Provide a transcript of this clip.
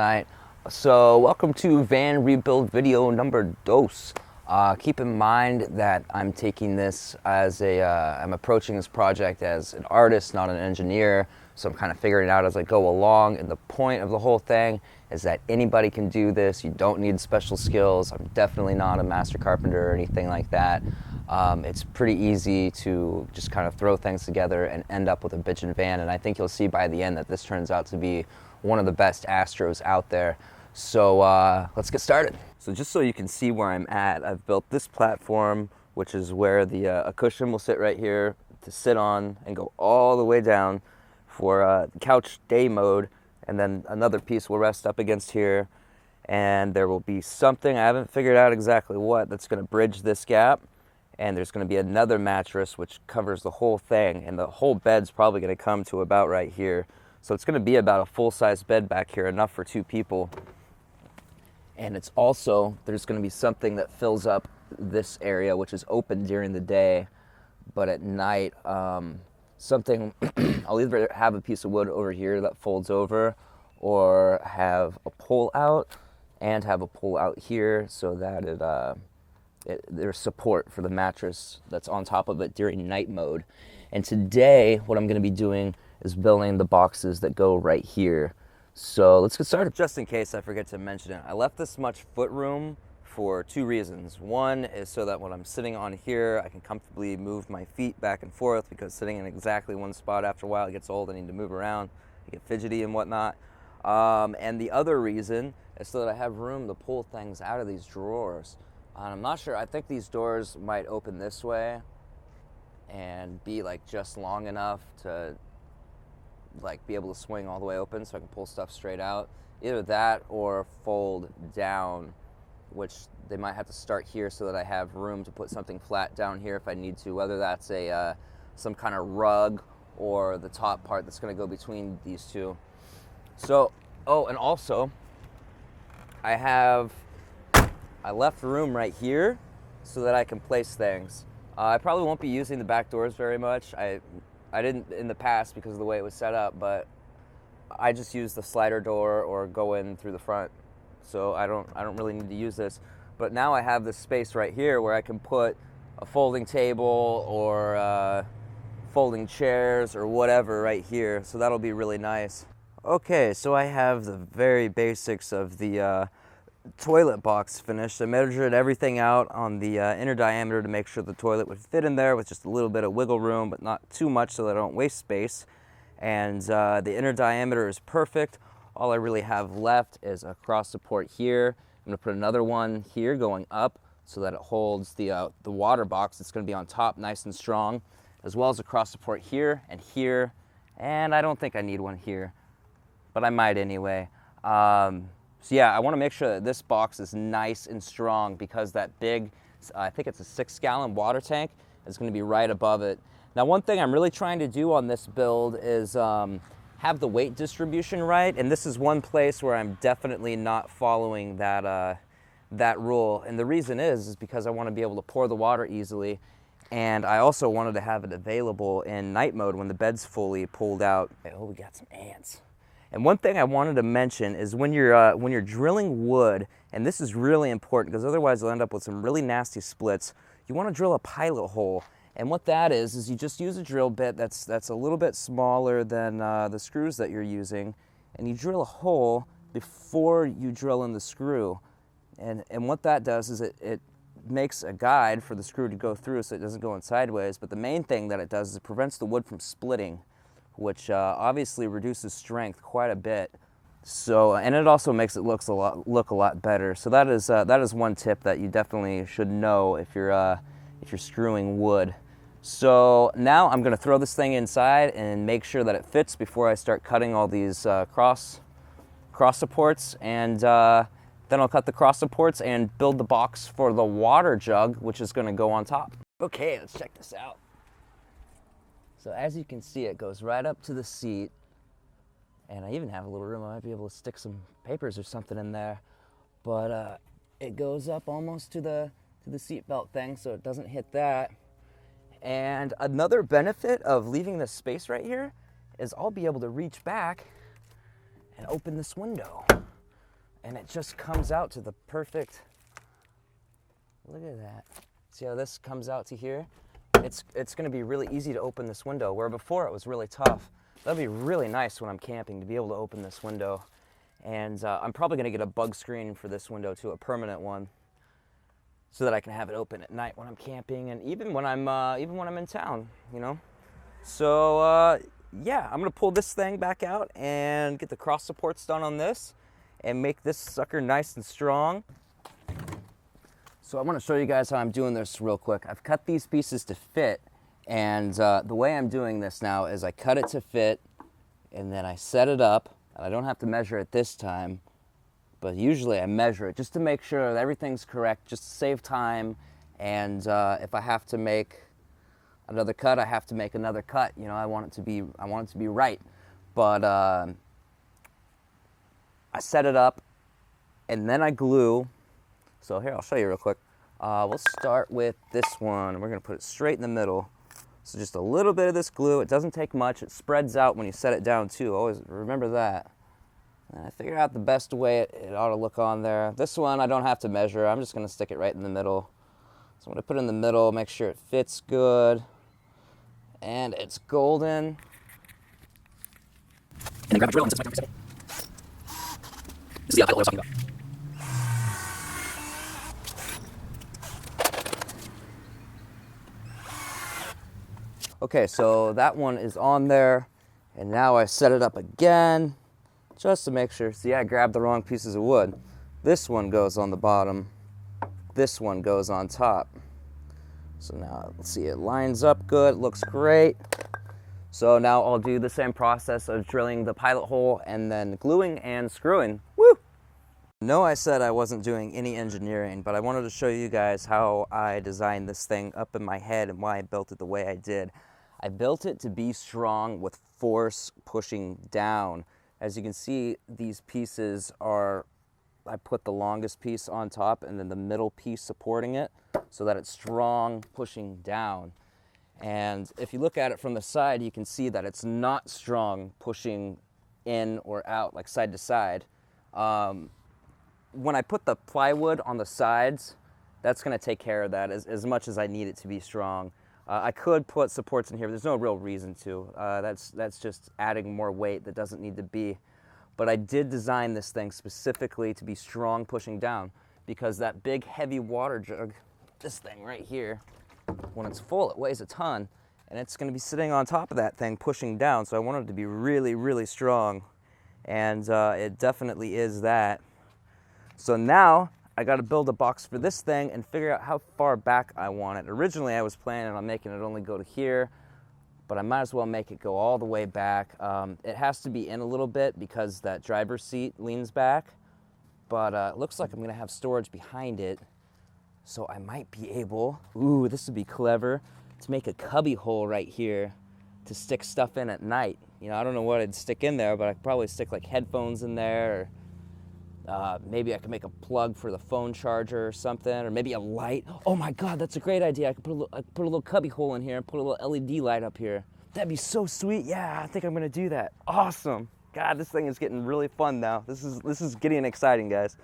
Alright, so welcome to van rebuild video number dos. Keep in mind that I'm taking this as I'm approaching this project as an artist, not an engineer. So I'm kind of figuring it out as I go along. And the point of the whole thing is that anybody can do this. You don't need special skills. I'm definitely not a master carpenter or anything like that. It's pretty easy to just kind of throw things together and end up with a bitchin' van. And I think you'll see by the end that this turns out to be one of the best Astros out there. So let's get started. So just so you can see where I'm at, I've built this platform, which is where a cushion will sit right here to sit on and go all the way down for couch day mode. And then another piece will rest up against here. And there will be something, I haven't figured out exactly what, that's gonna bridge this gap. And there's gonna be another mattress which covers the whole thing. And the whole bed's probably gonna come to about right here. So it's gonna be about a full-size bed back here, enough for 2 people. And it's also, there's gonna be something that fills up this area, which is open during the day, but at night, something, I'll either have a piece of wood over here that folds over, or have a pull out, and have a pull out here so that there's support for the mattress that's on top of it during night mode. And today, what I'm gonna be doing is building the boxes that go right here. So let's get started. Just in case I forget to mention it, I left this much foot room for 2 reasons. One is so that when I'm sitting on here, I can comfortably move my feet back and forth, because sitting in exactly one spot after a while it gets old. I need to move around, I get fidgety and whatnot. And the other reason is so that I have room to pull things out of these drawers. I'm not sure, I think these doors might open this way and be like just long enough to like be able to swing all the way open so I can pull stuff straight out. Either that or fold down, which they might have to start here so that I have room to put something flat down here if I need to, whether that's some kind of rug or the top part that's going to go between these two. So, oh, and also I left room right here so that I can place things. I probably won't be using the back doors very much. I didn't in the past because of the way it was set up, but I just use the slider door or go in through the front. So I don't really need to use this. But now I have this space right here where I can put a folding table or folding chairs or whatever right here. So that'll be really nice. Okay, so I have the very basics of the toilet box finished. I measured everything out on the inner diameter to make sure the toilet would fit in there with just a little bit of wiggle room, but not too much so that I don't waste space. And the inner diameter is perfect. All I really have left is a cross support here. I'm gonna put another one here going up so that it holds the water box. It's gonna be on top nice and strong, as well as a cross support here and here. And I don't think I need one here, but I might anyway. So yeah, I want to make sure that this box is nice and strong, because that big, I think it's a 6-gallon water tank, is going to be right above it. Now, one thing I'm really trying to do on this build is have the weight distribution right, and this is one place where I'm definitely not following that rule. And the reason is because I want to be able to pour the water easily, and I also wanted to have it available in night mode when the bed's fully pulled out. Oh, we got some ants. And one thing I wanted to mention is when you're drilling wood, and this is really important because otherwise you'll end up with some really nasty splits, you want to drill a pilot hole. And what that is you just use a drill bit that's a little bit smaller than the screws that you're using, and you drill a hole before you drill in the screw. And what that does is it makes a guide for the screw to go through so it doesn't go in sideways, but the main thing that it does is it prevents the wood from splitting, which obviously reduces strength quite a bit. So, and it also makes it look a lot better. So that is one tip that you definitely should know if you're screwing wood. So now I'm going to throw this thing inside and make sure that it fits before I start cutting all these cross supports, and then I'll cut the cross supports and build the box for the water jug, which is going to go on top. Okay, let's check this out. So as you can see, it goes right up to the seat, and I even have a little room. I might be able to stick some papers or something in there, but it goes up almost to the seat belt thing, so it doesn't hit that. And another benefit of leaving this space right here is I'll be able to reach back and open this window. and it just comes out to the perfect, look at that. See how this comes out to here? It's gonna be really easy to open this window, where before it was really tough. That'll be really nice when I'm camping to be able to open this window. And I'm probably gonna get a bug screen for this window too, a permanent one, so that I can have it open at night when I'm camping and even when I'm in town, you know? So yeah, I'm gonna pull this thing back out and get the cross supports done on this and make this sucker nice and strong. So I want to show you guys how I'm doing this real quick. I've cut these pieces to fit, and the way I'm doing this now is I cut it to fit, and then I set it up, and I don't have to measure it this time, but usually I measure it just to make sure that everything's correct, just to save time, and if I have to make another cut, I have to make another cut. You know, I want it to be right. But I set it up, and then I glue. So here, I'll show you real quick. We'll start with this one, and we're gonna put it straight in the middle. So just a little bit of this glue. It doesn't take much. It spreads out when you set it down too. Always remember that. And I figured out the best way it ought to look on there. This one I don't have to measure. I'm just gonna stick it right in the middle. So I'm gonna put it in the middle, make sure it fits good. And it's golden. And then grab a drill and this is my simple. This is the outfit I was talking about. Okay, so that one is on there, and now I set it up again, just to make sure. See, I grabbed the wrong pieces of wood. This one goes on the bottom, this one goes on top. So now, let's see, it lines up good, looks great. So now I'll do the same process of drilling the pilot hole and then gluing and screwing. Woo! No, I said I wasn't doing any engineering, but I wanted to show you guys how I designed this thing up in my head and why I built it the way I did. I built it to be strong with force pushing down. As you can see, these pieces are, I put the longest piece on top and then the middle piece supporting it so that it's strong pushing down. And if you look at it from the side, you can see that it's not strong pushing in or out, like side to side. When I put the plywood on the sides, that's gonna take care of that as much as I need it to be strong. I could put supports in here, but there's no real reason to. That's just adding more weight that doesn't need to be. But I did design this thing specifically to be strong pushing down, because that big heavy water jug, this thing right here, when it's full, it weighs a ton, and it's gonna be sitting on top of that thing pushing down, so I wanted it to be really, really strong, and it definitely is that. So now, I gotta build a box for this thing and figure out how far back I want it. Originally, I was planning on making it only go to here, but I might as well make it go all the way back. It has to be in a little bit because that driver's seat leans back, but it looks like I'm gonna have storage behind it. So I might be able, ooh, this would be clever, to make a cubby hole right here to stick stuff in at night. You know, I don't know what I'd stick in there, but I could probably stick like headphones in there, or maybe I could make a plug for the phone charger or something, or maybe a light. Oh my God, that's a great idea. I could put a little cubby hole in here and put a little LED light up here. That'd be so sweet. Yeah, I think I'm gonna do that. Awesome. God, this thing is getting really fun now. This is getting exciting, guys.